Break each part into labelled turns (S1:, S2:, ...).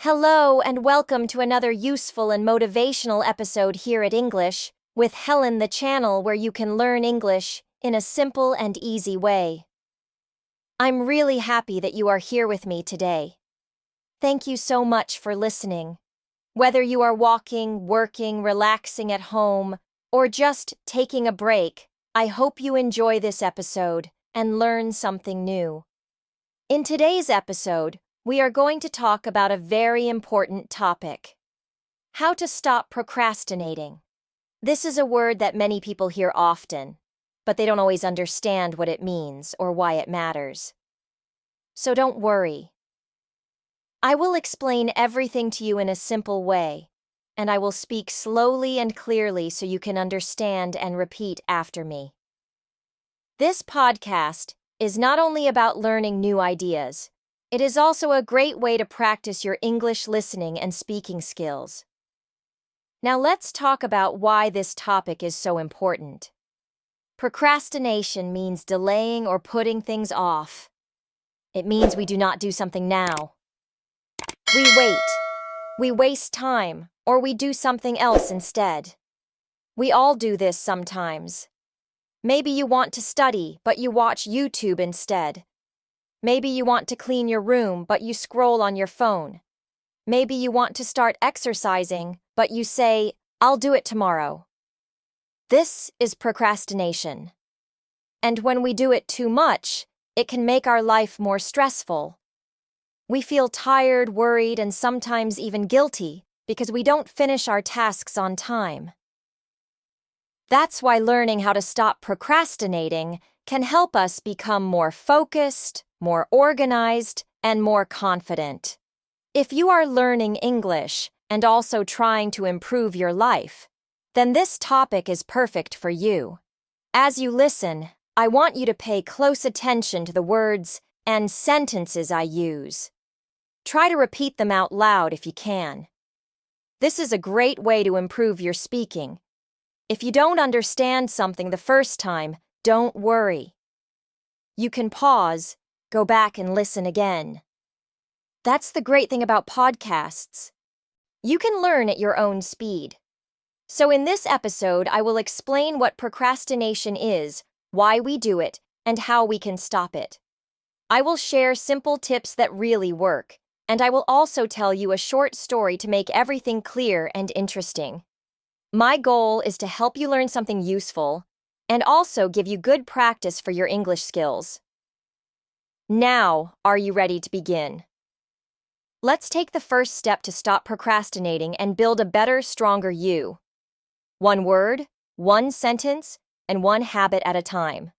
S1: Hello and welcome to another useful and motivational episode here at English with Helen, the channel where you can learn English in a simple and easy way. I'm really happy that you are here with me today. Thank you so much for listening. Whether you are walking, working, relaxing at home, or just taking a break, I hope you enjoy this episode and learn something new. In today's episode, we are going to talk about a very important topic: how to stop procrastinating. This is a word that many people hear often, but they don't always understand what it means or why it matters. So don't worry. I will explain everything to you in a simple way, and I will speak slowly and clearly so you can understand and repeat after me. This podcast is not only about learning new ideas, it is also a great way to practice your English listening and speaking skills. Now let's talk about why this topic is so important. Procrastination means delaying or putting things off. It means we do not do something now. We wait. We waste time, or we do something else instead. We all do this sometimes. Maybe you want to study, but you watch YouTube instead. Maybe you want to clean your room, but you scroll on your phone. Maybe you want to start exercising, but you say, "I'll do it tomorrow." This is procrastination. And when we do it too much, it can make our life more stressful. We feel tired, worried, and sometimes even guilty because we don't finish our tasks on time. That's why learning how to stop procrastinating can help us become more focused, more organized, and more confident. If you are learning English and also trying to improve your life, then this topic is perfect for you. As you listen, I want you to pay close attention to the words and sentences I use. Try to repeat them out loud if you can. This is a great way to improve your speaking. If you don't understand something the first time, don't worry. You can pause, go back and listen again. That's the great thing about podcasts. You can learn at your own speed. So in this episode, I will explain what procrastination is, why we do it, and how we can stop it. I will share simple tips that really work, and I will also tell you a short story to make everything clear and interesting. My goal is to help you learn something useful and also give you good practice for your English skills. Now, are you ready to begin? Let's take the first step to stop procrastinating and build a better, stronger you. One word, one sentence, and one habit at a time.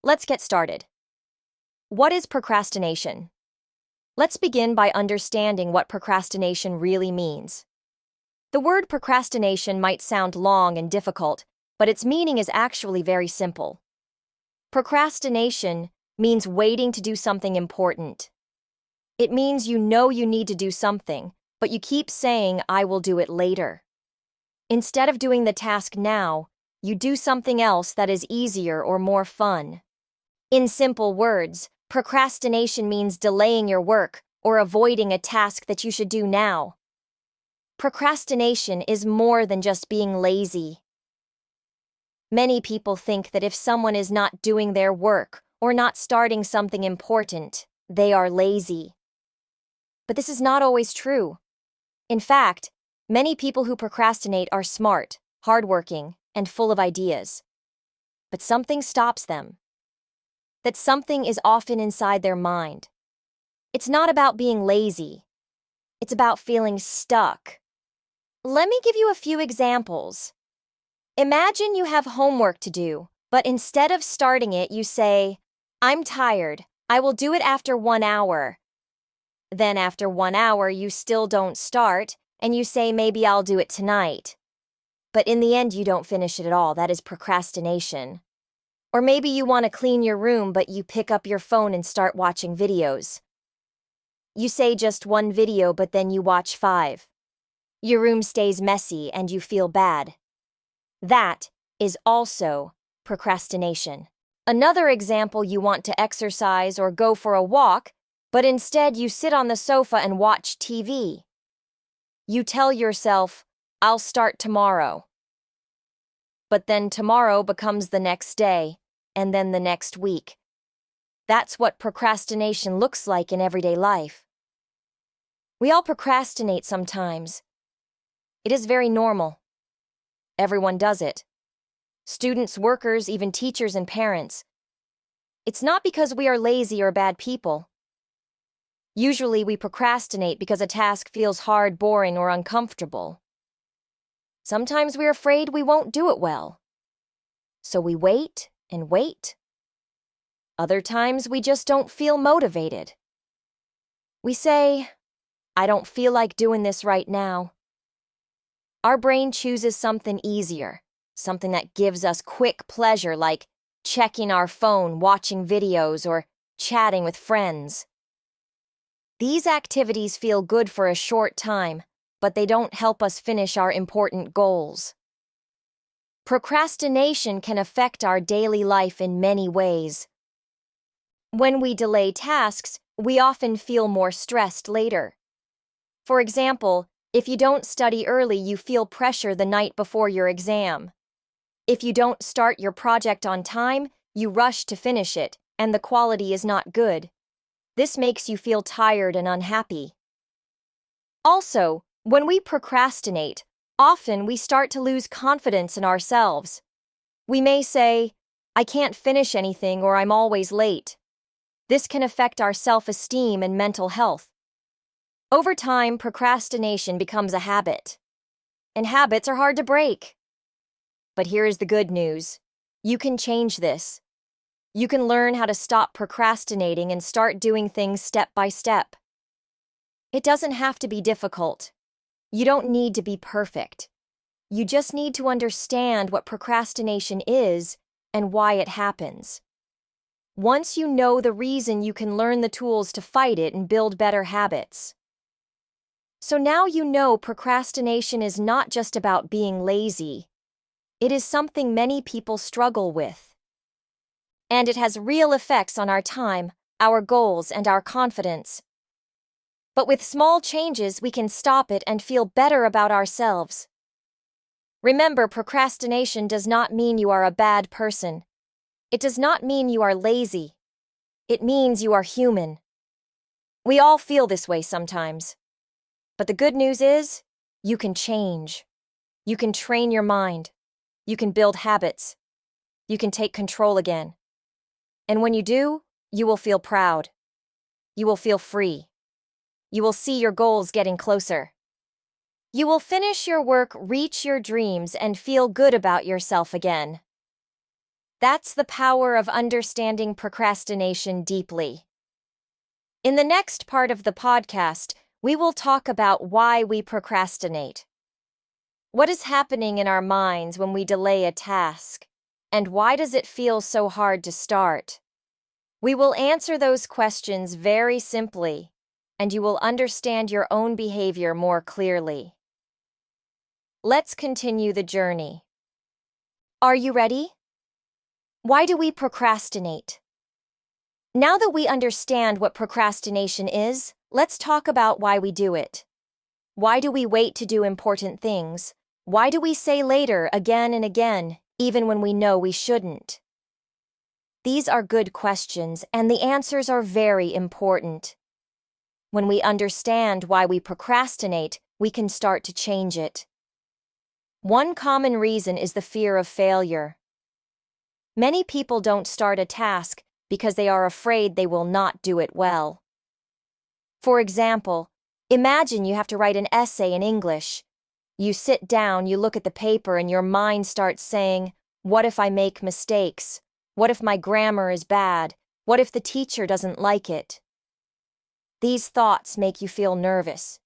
S1: Let's get started. What is procrastination? Let's begin by understanding what procrastination really means. The word procrastination might sound long and difficult, but its meaning is actually very simple. Procrastination means waiting to do something important. It means you know you need to do something, but you keep saying, "I will do it later." Instead of doing the task now, you do something else that is easier or more fun. In simple words, procrastination means delaying your work or avoiding a task that you should do now. Procrastination is more than just being lazy. Many people think that if someone is not doing their work or not starting something important, they are lazy. But this is not always true. In fact, many people who procrastinate are smart, hardworking, and full of ideas. But something stops them. That something is often inside their mind. It's not about being lazy. It's about feeling stuck. Let me give you a few examples. Imagine you have homework to do, but instead of starting it, you say, "I'm tired. I will do it after 1 hour." Then after 1 hour, you still don't start, and you say, "Maybe I'll do it tonight." But in the end, you don't finish it at all. That is procrastination. Or maybe you want to clean your room, but you pick up your phone and start watching videos. You say just one video, but then you watch 5. Your room stays messy and you feel bad. That is also procrastination. Another example: you want to exercise or go for a walk, But instead, you sit on the sofa and watch TV. You tell yourself, I'll start tomorrow. But then tomorrow becomes the next day, and then the next week. That's what procrastination looks like in everyday life. We all procrastinate sometimes. It is very normal. Everyone does it. Students, workers, even teachers and parents. It's not because we are lazy or bad people. Usually we procrastinate because a task feels hard, boring, or uncomfortable. Sometimes we're afraid we won't do it well. So we wait and wait. Other times we just don't feel motivated. We say, I don't feel like doing this right now. Our brain chooses something easier, something that gives us quick pleasure like checking our phone, watching videos, or chatting with friends. These activities feel good for a short time, but they don't help us finish our important goals. Procrastination can affect our daily life in many ways. When we delay tasks, we often feel more stressed later. For example, if you don't study early, you feel pressure the night before your exam. If you don't start your project on time, you rush to finish it, and the quality is not good. This makes you feel tired and unhappy. Also, when we procrastinate, often we start to lose confidence in ourselves. We may say, I can't finish anything or I'm always late. This can affect our self-esteem and mental health. Over time, procrastination becomes a habit. And habits are hard to break. But here is the good news. You can change this. You can learn how to stop procrastinating and start doing things step by step. It doesn't have to be difficult. You don't need to be perfect. You just need to understand what procrastination is and why it happens. Once you know the reason, you can learn the tools to fight it and build better habits. So now you know procrastination is not just about being lazy. It is something many people struggle with. And it has real effects on our time, our goals, and our confidence. But with small changes, we can stop it and feel better about ourselves. Remember, procrastination does not mean you are a bad person. It does not mean you are lazy. It means you are human. We all feel this way sometimes. But the good news is, you can change. You can train your mind. You can build habits. You can take control again. And when you do, you will feel proud. You will feel free. You will see your goals getting closer. You will finish your work, reach your dreams, and feel good about yourself again. That's the power of understanding procrastination deeply. In the next part of the podcast, we will talk about why we procrastinate. What is happening in our minds when we delay a task? And why does it feel so hard to start? We will answer those questions very simply, and you will understand your own behavior more clearly. Let's continue the journey. Are you ready? Why do we procrastinate? Now that we understand what procrastination is, let's talk about why we do it. Why do we wait to do important things? Why do we say later again and again, even when we know we shouldn't? These are good questions, and the answers are very important. When we understand why we procrastinate, we can start to change it. One common reason is the fear of failure. Many people don't start a task because they are afraid they will not do it well. For example, imagine you have to write an essay in English. You sit down, you look at the paper, and your mind starts saying, what if I make mistakes? What if my grammar is bad? What if the teacher doesn't like it? These thoughts make you feel nervous.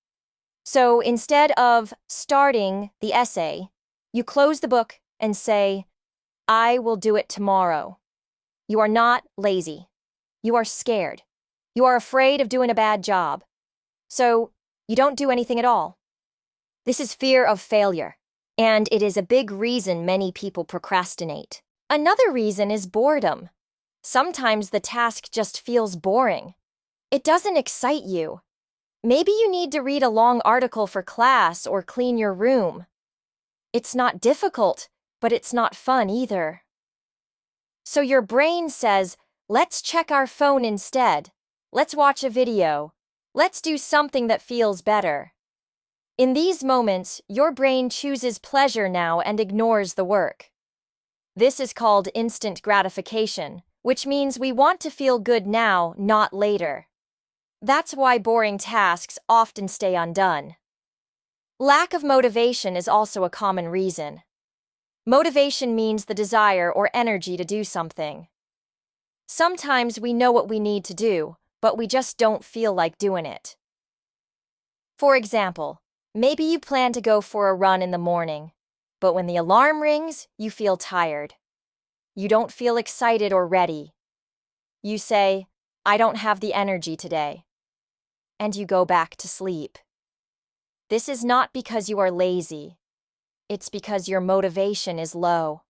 S1: So instead of starting the essay, you close the book and say, I will do it tomorrow. You are not lazy. You are scared. You are afraid of doing a bad job. So you don't do anything at all. This is fear of failure, and it is a big reason many people procrastinate. Another reason is boredom. Sometimes the task just feels boring. It doesn't excite you. Maybe you need to read a long article for class or clean your room. It's not difficult, but it's not fun either. So your brain says, let's check our phone instead. Let's watch a video. Let's do something that feels better. In these moments, your brain chooses pleasure now and ignores the work. This is called instant gratification, which means we want to feel good now, not later. That's why boring tasks often stay undone. Lack of motivation is also a common reason. Motivation means the desire or energy to do something. Sometimes we know what we need to do, but we just don't feel like doing it. For example, maybe you plan to go for a run in the morning, but when the alarm rings, you feel tired. You don't feel excited or ready. You say, I don't have the energy today. And you go back to sleep. This is not because you are lazy. It's because your motivation is low.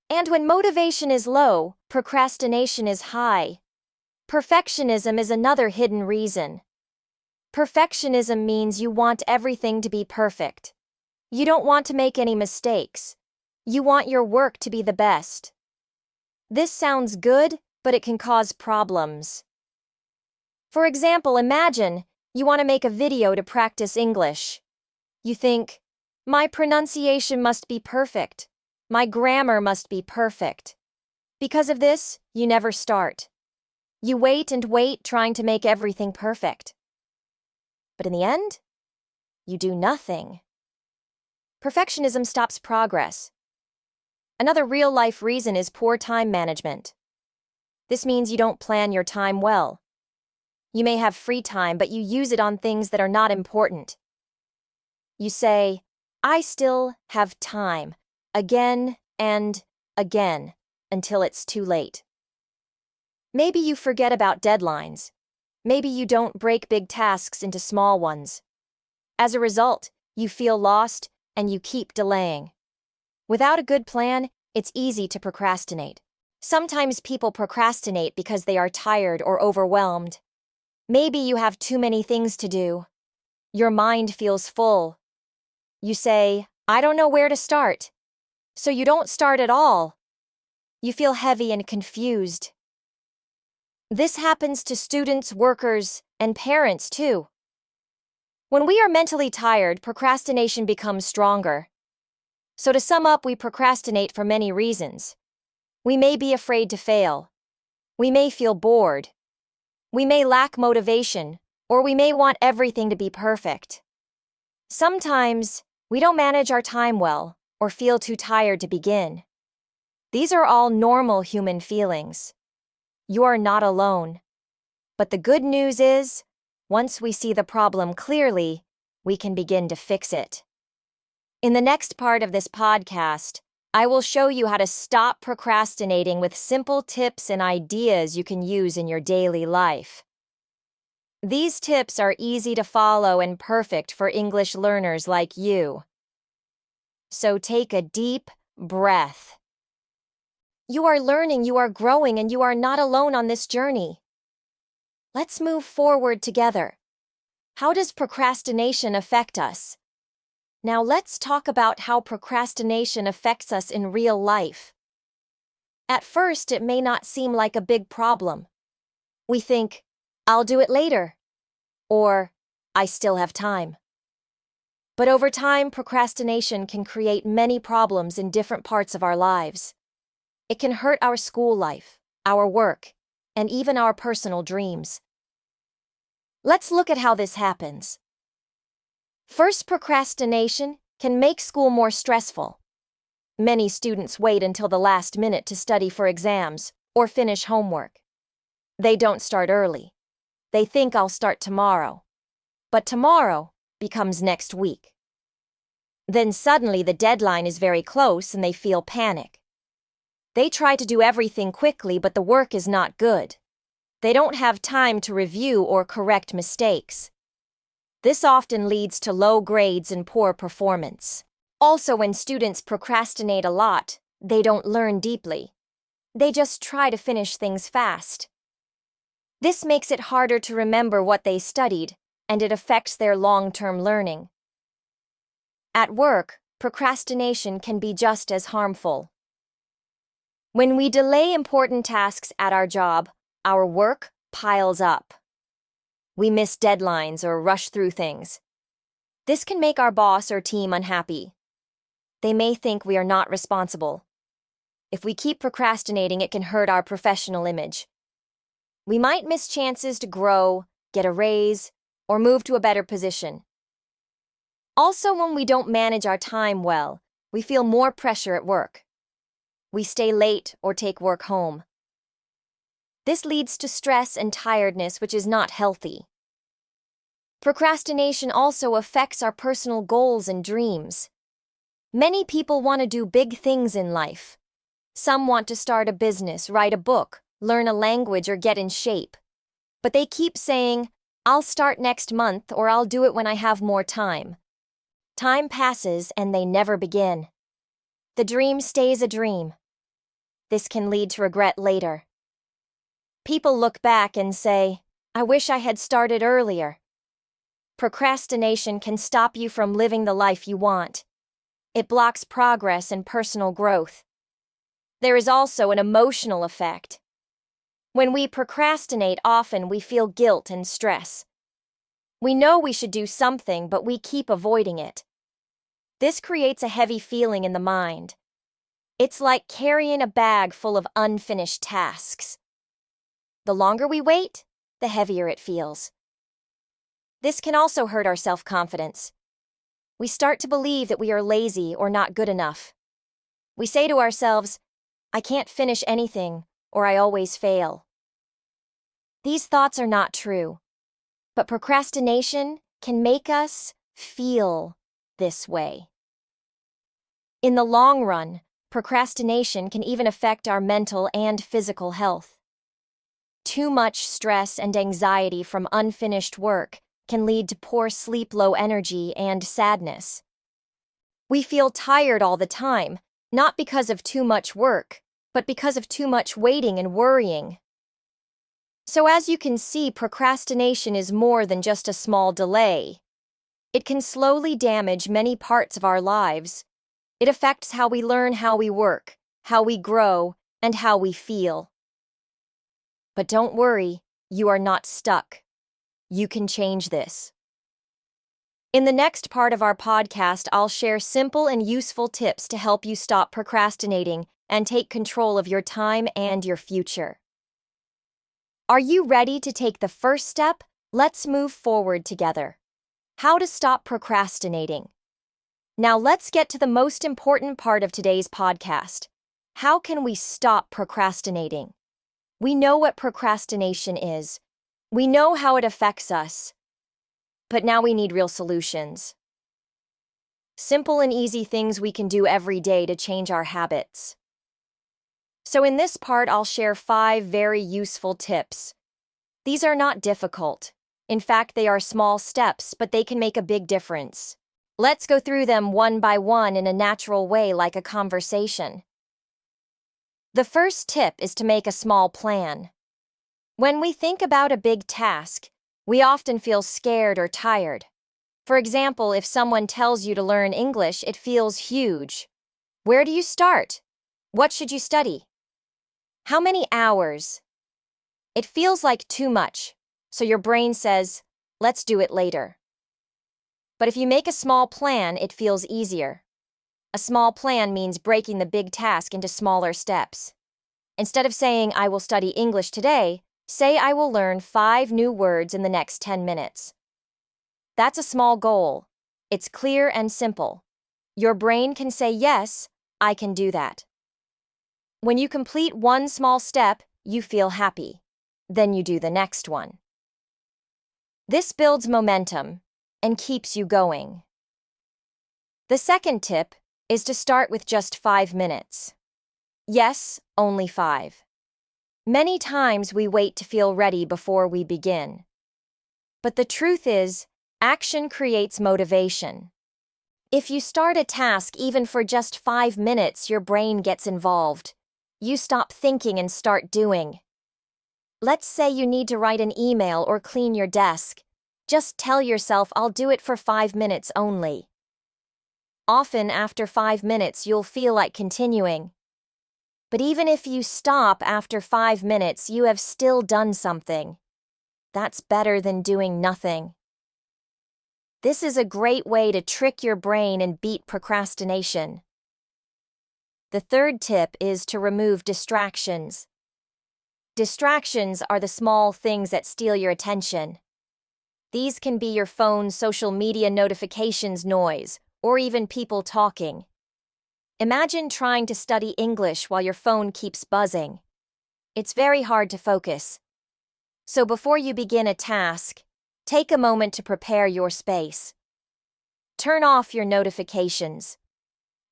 S1: And when motivation is low, procrastination is high. Perfectionism is another hidden reason. Perfectionism means you want everything to be perfect. You don't want to make any mistakes. You want your work to be the best. This sounds good, but it can cause problems. For example, imagine you want to make a video to practice English. You think, my pronunciation must be perfect. My grammar must be perfect. Because of this, you never start. You wait and wait, trying to make everything perfect. But in the end, you do nothing. Perfectionism stops progress. Another real-life reason is poor time management. This means you don't plan your time well. You may have free time, but you use it on things that are not important. You say, I still have time, again and again, until it's too late. Maybe you forget about deadlines. Maybe you don't break big tasks into small ones. As a result, you feel lost and you keep delaying. Without a good plan, it's easy to procrastinate. Sometimes people procrastinate because they are tired or overwhelmed. Maybe you have too many things to do. Your mind feels full. You say, I don't know where to start. So you don't start at all. You feel heavy and confused. This happens to students, workers, and parents too. When we are mentally tired, procrastination becomes stronger. So to sum up, we procrastinate for many reasons. We may be afraid to fail. We may feel bored. We may lack motivation, or we may want everything to be perfect. Sometimes, we don't manage our time well, or feel too tired to begin. These are all normal human feelings. You are not alone. But the good news is, once we see the problem clearly, we can begin to fix it. In the next part of this podcast, I will show you how to stop procrastinating with simple tips and ideas you can use in your daily life. These tips are easy to follow and perfect for English learners like you. So take a deep breath. You are learning, you are growing, and you are not alone on this journey. Let's move forward together. How does procrastination affect us? Now let's talk about how procrastination affects us in real life. At first, it may not seem like a big problem. We think, I'll do it later, or I still have time. But over time, procrastination can create many problems in different parts of our lives. It can hurt our school life, our work, and even our personal dreams. Let's look at how this happens. First, procrastination can make school more stressful. Many students wait until the last minute to study for exams or finish homework. They don't start early. They think I'll start tomorrow. But tomorrow becomes next week. Then suddenly the deadline is very close and they feel panic. They try to do everything quickly, but the work is not good. They don't have time to review or correct mistakes. This often leads to low grades and poor performance. Also, when students procrastinate a lot, they don't learn deeply. They just try to finish things fast. This makes it harder to remember what they studied, and it affects their long-term learning. At work, procrastination can be just as harmful. When we delay important tasks at our job, our work piles up. We miss deadlines or rush through things. This can make our boss or team unhappy. They may think we are not responsible. If we keep procrastinating, it can hurt our professional image. We might miss chances to grow, get a raise, or move to a better position. Also, when we don't manage our time well, we feel more pressure at work. We stay late or take work home. This leads to stress and tiredness, which is not healthy. Procrastination also affects our personal goals and dreams. Many people want to do big things in life. Some want to start a business, write a book, learn a language, or get in shape. But they keep saying, "I'll start next month," or "I'll do it when I have more time." Time passes and they never begin. The dream stays a dream. This can lead to regret later. People look back and say, "I wish I had started earlier." Procrastination can stop you from living the life you want. It blocks progress and personal growth. There is also an emotional effect. When we procrastinate, often we feel guilt and stress. We know we should do something, but we keep avoiding it. This creates a heavy feeling in the mind. It's like carrying a bag full of unfinished tasks. The longer we wait, the heavier it feels. This can also hurt our self-confidence. We start to believe that we are lazy or not good enough. We say to ourselves, "I can't finish anything," or "I always fail." These thoughts are not true, but procrastination can make us feel this way. In the long run, procrastination can even affect our mental and physical health. Too much stress and anxiety from unfinished work can lead to poor sleep, low energy, and sadness. We feel tired all the time, not because of too much work, but because of too much waiting and worrying. So as you can see, procrastination is more than just a small delay. It can slowly damage many parts of our lives. It affects how we learn, how we work, how we grow, and how we feel. But don't worry, you are not stuck. You can change this. In the next part of our podcast, I'll share simple and useful tips to help you stop procrastinating and take control of your time and your future. Are you ready to take the first step? Let's move forward together. How to stop procrastinating. Now let's get to the most important part of today's podcast. How can we stop procrastinating? We know what procrastination is. We know how it affects us. But now we need real solutions. Simple and easy things we can do every day to change our habits. So in this part, I'll share 5 very useful tips. These are not difficult. In fact, they are small steps, but they can make a big difference. Let's go through them one by one in a natural way, like a conversation. The first tip is to make a small plan. When we think about a big task, we often feel scared or tired. For example, if someone tells you to learn English, it feels huge. Where do you start? What should you study? How many hours? It feels like too much, so your brain says, "Let's do it later." But if you make a small plan, it feels easier. A small plan means breaking the big task into smaller steps. Instead of saying, "I will study English today," say, "I will learn 5 new words in the next 10 minutes." That's a small goal. It's clear and simple. Your brain can say, "Yes, I can do that." When you complete one small step, you feel happy. Then you do the next one. This builds momentum and keeps you going. The second tip is to start with just 5 minutes. Yes, only 5. Many times we wait to feel ready before we begin. But the truth is, action creates motivation. If you start a task even for just 5 minutes, your brain gets involved. You stop thinking and start doing. Let's say you need to write an email or clean your desk. Just tell yourself, I'll do it for 5 minutes only. Often after 5 minutes, you'll feel like continuing. But even if you stop after 5 minutes, you have still done something. That's better than doing nothing. This is a great way to trick your brain and beat procrastination. The third tip is to remove distractions. Distractions are the small things that steal your attention. These can be your phone's social media notifications noise, or even people talking. Imagine trying to study English while your phone keeps buzzing. It's very hard to focus. So before you begin a task, take a moment to prepare your space. Turn off your notifications.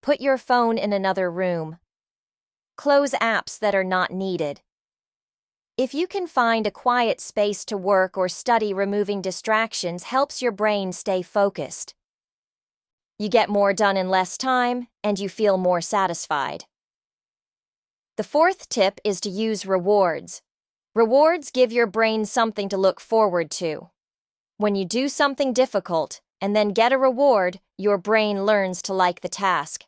S1: Put your phone in another room. Close apps that are not needed. If you can find a quiet space to work or study, removing distractions helps your brain stay focused. You get more done in less time, and you feel more satisfied. The fourth tip is to use rewards. Rewards give your brain something to look forward to. When you do something difficult and then get a reward, your brain learns to like the task.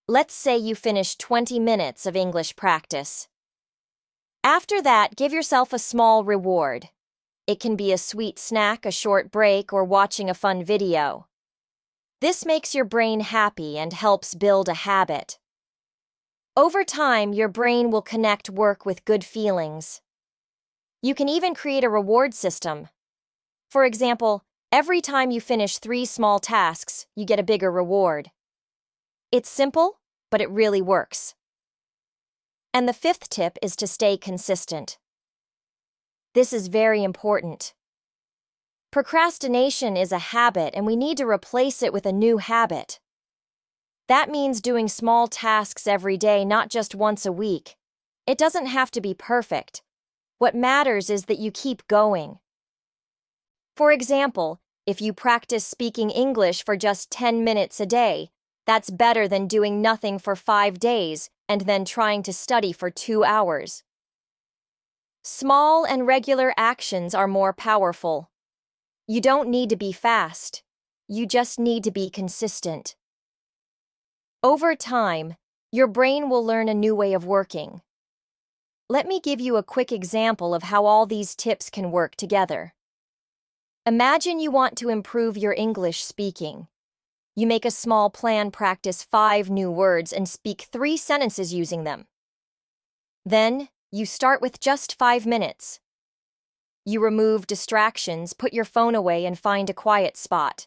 S1: Let's say you finish 20 minutes of English practice. After that, give yourself a small reward. It can be a sweet snack, a short break, or watching a fun video. This makes your brain happy and helps build a habit. Over time, your brain will connect work with good feelings. You can even create a reward system. For example, every time you finish 3 small tasks, you get a bigger reward. It's simple, but it really works. And the fifth tip is to stay consistent. This is very important. Procrastination is a habit, and we need to replace it with a new habit. That means doing small tasks every day, not just once a week. It doesn't have to be perfect. What matters is that you keep going. For example, if you practice speaking English for just 10 minutes a day, that's better than doing nothing for 5 days and then trying to study for 2 hours. Small and regular actions are more powerful. You don't need to be fast. You just need to be consistent. Over time, your brain will learn a new way of working. Let me give you a quick example of how all these tips can work together. Imagine you want to improve your English speaking. You make a small plan, practice 5 new words, and speak 3 sentences using them. Then, you start with just 5 minutes. You remove distractions, put your phone away, and find a quiet spot.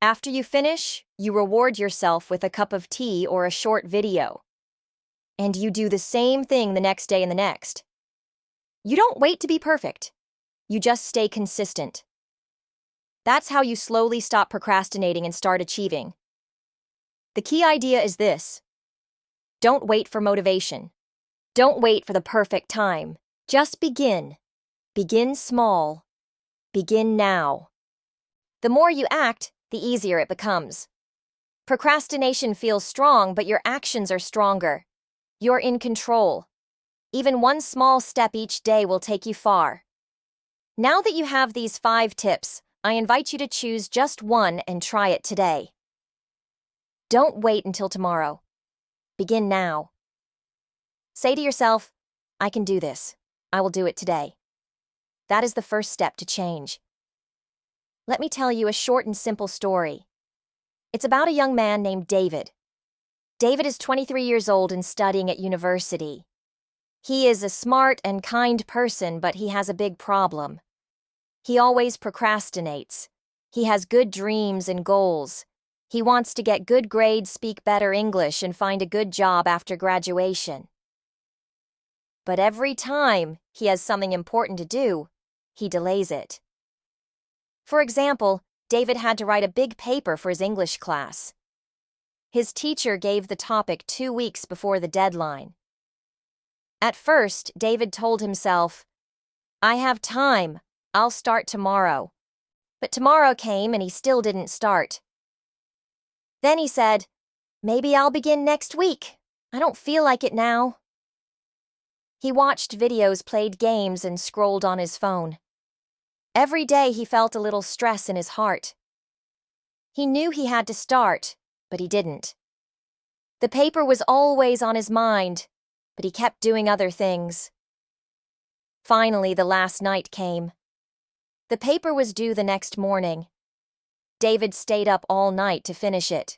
S1: After you finish, you reward yourself with a cup of tea or a short video. And you do the same thing the next day and the next. You don't wait to be perfect. You just stay consistent. That's how you slowly stop procrastinating and start achieving. The key idea is this: don't wait for motivation. Don't wait for the perfect time. Just begin. Begin small. Begin now. The more you act, the easier it becomes. Procrastination feels strong, but your actions are stronger. You're in control. Even one small step each day will take you far. Now that you have these 5 tips, I invite you to choose just one and try it today. Don't wait until tomorrow. Begin now. Say to yourself, I can do this. I will do it today. That is the first step to change. Let me tell you a short and simple story. It's about a young man named David. David is 23 years old and studying at university. He is a smart and kind person, but he has a big problem. He always procrastinates. He has good dreams and goals. He wants to get good grades, speak better English, and find a good job after graduation. But every time he has something important to do, he delays it. For example, David had to write a big paper for his English class. His teacher gave the topic 2 weeks before the deadline. At first, David told himself, I have time. I'll start tomorrow. But tomorrow came and he still didn't start. Then he said, maybe I'll begin next week. I don't feel like it now. He watched videos, played games, and scrolled on his phone. Every day he felt a little stress in his heart. He knew he had to start, but he didn't. The paper was always on his mind, but he kept doing other things. Finally, the last night came. The paper was due the next morning. David stayed up all night to finish it.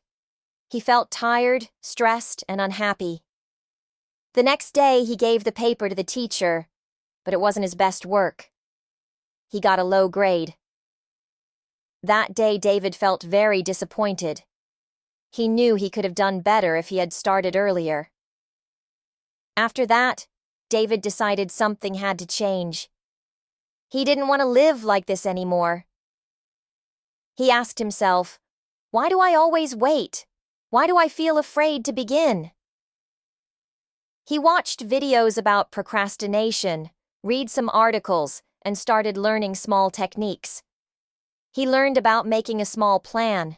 S1: He felt tired, stressed, and unhappy. The next day, he gave the paper to the teacher, but it wasn't his best work. He got a low grade. That day, David felt very disappointed. He knew he could have done better if he had started earlier. After that, David decided something had to change. He didn't want to live like this anymore. He asked himself, "Why do I always wait? Why do I feel afraid to begin?" He watched videos about procrastination, read some articles, and started learning small techniques. He learned about making a small plan.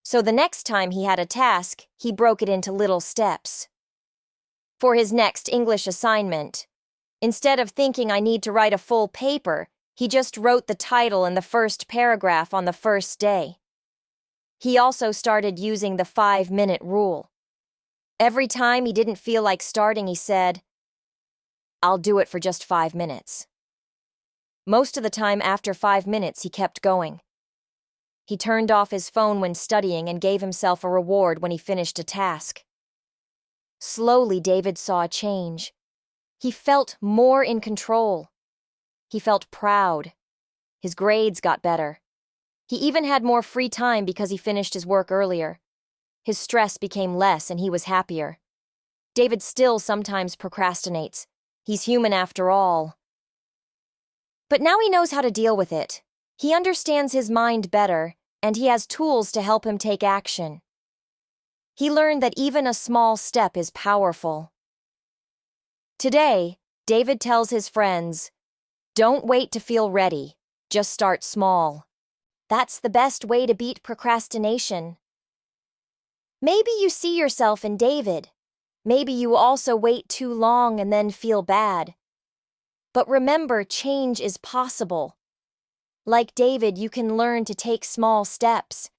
S1: So the next time he had a task, he broke it into little steps. For his next English assignment, instead of thinking I need to write a full paper, he just wrote the title and the first paragraph on the first day. He also started using the 5-minute rule. Every time he didn't feel like starting, he said, "I'll do it for just 5 minutes." Most of the time after 5 minutes, he kept going. He turned off his phone when studying and gave himself a reward when he finished a task. Slowly, David saw a change. He felt more in control. He felt proud. His grades got better. He even had more free time because he finished his work earlier. His stress became less and he was happier. David still sometimes procrastinates. He's human after all. But now he knows how to deal with it. He understands his mind better, and he has tools to help him take action. He learned that even a small step is powerful. Today, David tells his friends, "Don't wait to feel ready. Just start small." That's the best way to beat procrastination. Maybe you see yourself in David. Maybe you also wait too long and then feel bad. But remember, change is possible. Like David, you can learn to take small steps.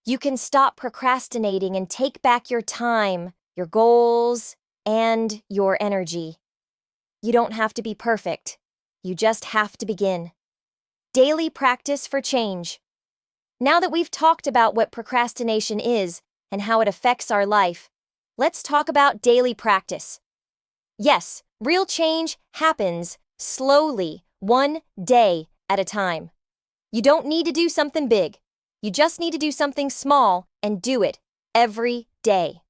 S1: You can stop procrastinating and take back your time, your goals, and your energy. You don't have to be perfect. You just have to begin. Daily practice for change. Now that we've talked about what procrastination is and how it affects our life, let's talk about daily practice. Yes, real change happens slowly, one day at a time. You don't need to do something big. You just need to do something small and do it every day.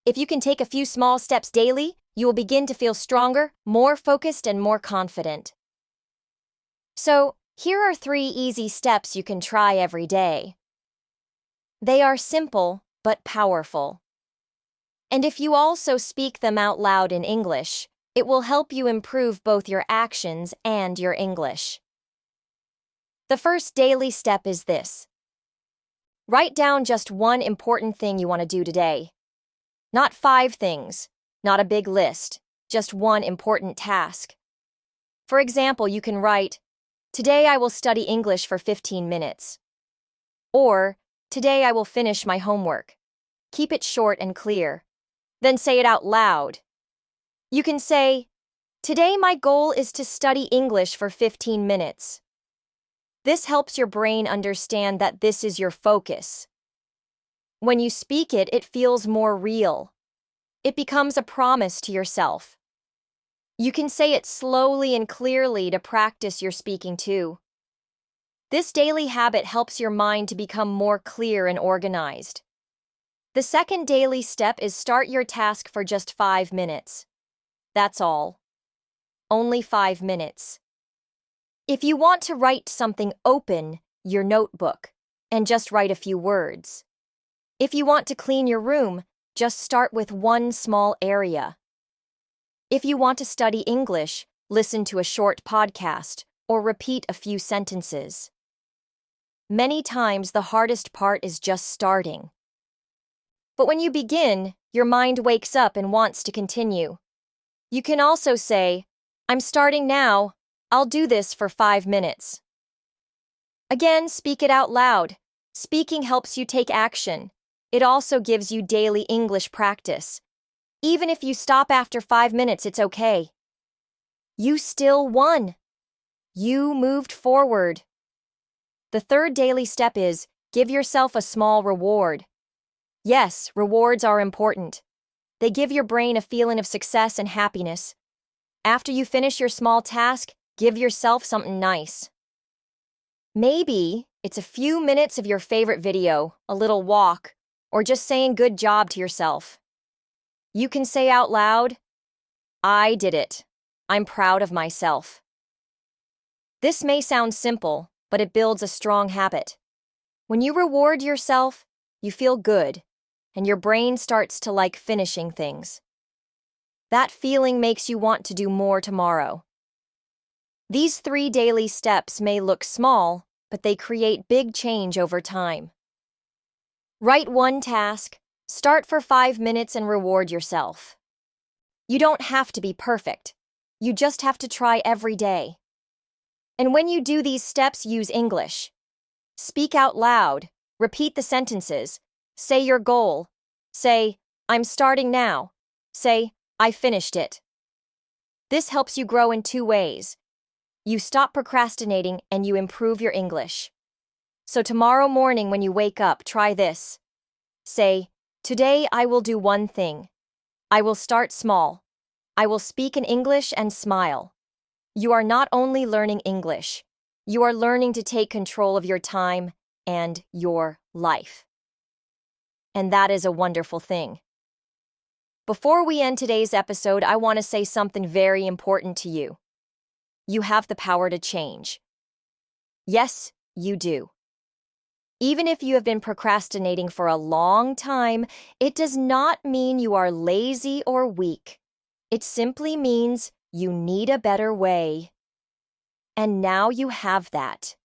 S1: If you can take a few small steps daily, you will begin to feel stronger, more focused, and more confident. So, here are 3 easy steps you can try every day. They are simple but powerful. And if you also speak them out loud in English, it will help you improve both your actions and your English. The first daily step is this. Write down just one important thing you want to do today. Not 5 things, not a big list, just one important task. For example, you can write, "Today I will study English for 15 minutes." Or, "Today I will finish my homework." Keep it short and clear. Then say it out loud. You can say, "Today my goal is to study English for 15 minutes." This helps your brain understand that this is your focus. When you speak it, it feels more real. It becomes a promise to yourself. You can say it slowly and clearly to practice your speaking too. This daily habit helps your mind to become more clear and organized. The second daily step is start your task for just 5 minutes. That's all. Only 5 minutes. If you want to write something, open your notebook and just write a few words. If you want to clean your room, just start with one small area. If you want to study English, listen to a short podcast or repeat a few sentences. Many times the hardest part is just starting. But when you begin, your mind wakes up and wants to continue. You can also say, I'm starting now. I'll do this for 5 minutes. Again, speak it out loud. Speaking helps you take action. It also gives you daily English practice. Even if you stop after 5 minutes, it's okay. You still won. You moved forward. The third daily step is give yourself a small reward. Yes, rewards are important. They give your brain a feeling of success and happiness. After you finish your small task, give yourself something nice. Maybe it's a few minutes of your favorite video, a little walk, or just saying good job to yourself. You can say out loud, I did it. I'm proud of myself. This may sound simple, but it builds a strong habit. When you reward yourself, you feel good, and your brain starts to like finishing things. That feeling makes you want to do more tomorrow. These 3 daily steps may look small, but they create big change over time. Write one task, start for 5 minutes and reward yourself. You don't have to be perfect. You just have to try every day. And when you do these steps, use English. Speak out loud, repeat the sentences, say your goal, say, I'm starting now, say, I finished it. This helps you grow in 2 ways. You stop procrastinating and you improve your English. So tomorrow morning when you wake up, try this. Say, today I will do one thing. I will start small. I will speak in English and smile. You are not only learning English, you are learning to take control of your time and your life. And that is a wonderful thing. Before we end today's episode, I want to say something very important to you. You have the power to change. Yes, you do. Even if you have been procrastinating for a long time, it does not mean you are lazy or weak. It simply means you need a better way. And now you have that.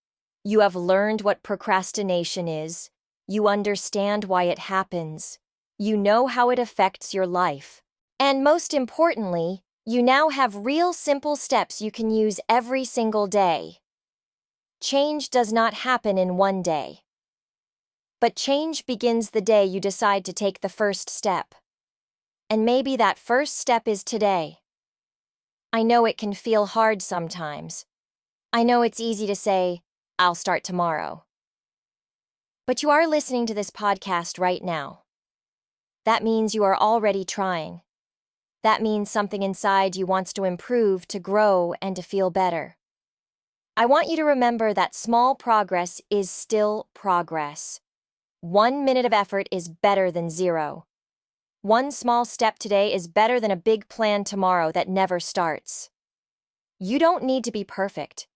S1: You have learned what procrastination is. You understand why it happens. You know how it affects your life. And most importantly, you now have real simple steps you can use every single day. Change does not happen in one day. But change begins the day you decide to take the first step. And maybe that first step is today. I know it can feel hard sometimes. I know it's easy to say, I'll start tomorrow. But you are listening to this podcast right now. That means you are already trying. That means something inside you wants to improve, to grow, and to feel better. I want you to remember that small progress is still progress. 1 minute of effort is better than 0. One small step today is better than a big plan tomorrow that never starts. You don't need to be perfect.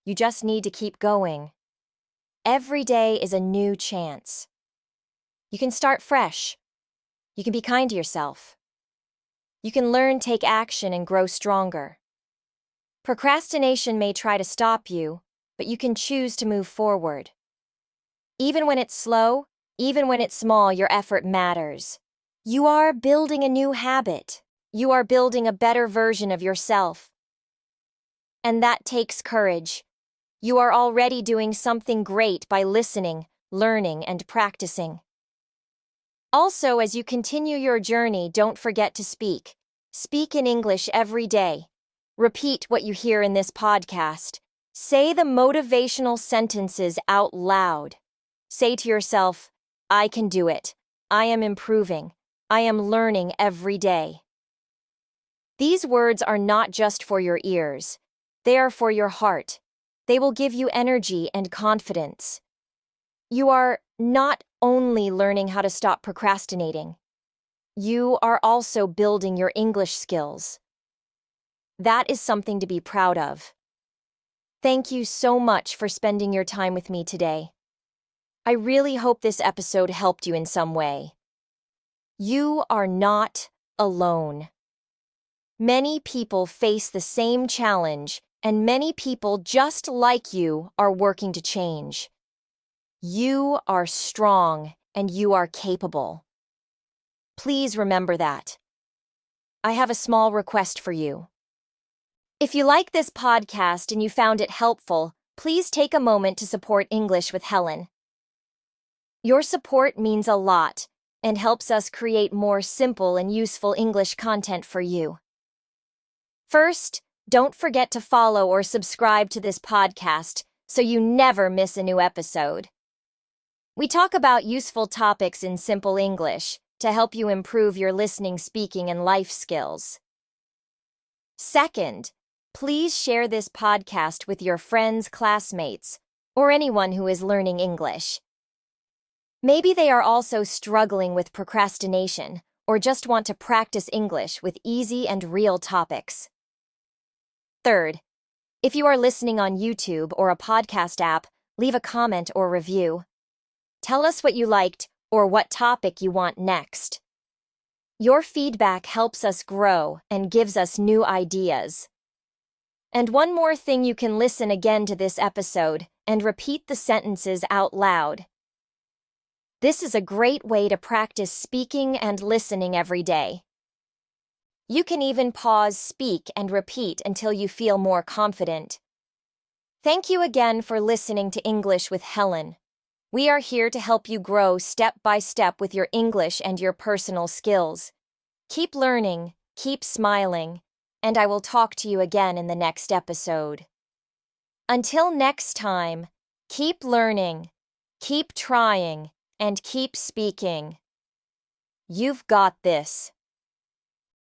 S1: You just need to keep going. Every day is a new chance. You can start fresh. You can be kind to yourself. You can learn, take action, and grow stronger. Procrastination may try to stop you, but you can choose to move forward. Even when it's slow, even when it's small, your effort matters. You are building a new habit. You are building a better version of yourself. And that takes courage. You are already doing something great by listening, learning, and practicing. Also, as you continue your journey, don't forget to speak. Speak in English every day. Repeat what you hear in this podcast. Say the motivational sentences out loud. Say to yourself, I can do it. I am improving. I am learning every day. These words are not just for your ears. They are for your heart. They will give you energy and confidence. You are not only learning how to stop procrastinating. You are also building your English skills. That is something to be proud of. Thank you so much for spending your time with me today. I really hope this episode helped you in some way. You are not alone. Many people face the same challenge, and many people just like you are working to change. You are strong and you are capable. Please remember that. I have a small request for you. If you like this podcast and you found it helpful, please take a moment to support English with Helen. Your support means a lot and helps us create more simple and useful English content for you. First, don't forget to follow or subscribe to this podcast so you never miss a new episode. We talk about useful topics in simple English to help you improve your listening, speaking, and life skills. Second, please share this podcast with your friends, classmates, or anyone who is learning English. Maybe they are also struggling with procrastination or just want to practice English with easy and real topics. Third, if you are listening on YouTube or a podcast app, leave a comment or review. Tell us what you liked or what topic you want next. Your feedback helps us grow and gives us new ideas. And one more thing, you can listen again to this episode and repeat the sentences out loud. This is a great way to practice speaking and listening every day. You can even pause, speak, and repeat until you feel more confident. Thank you again for listening to English with Helen. We are here to help you grow step by step with your English and your personal skills. Keep learning, keep smiling, and I will talk to you again in the next episode. Until next time, keep learning, keep trying, and keep speaking. You've got this.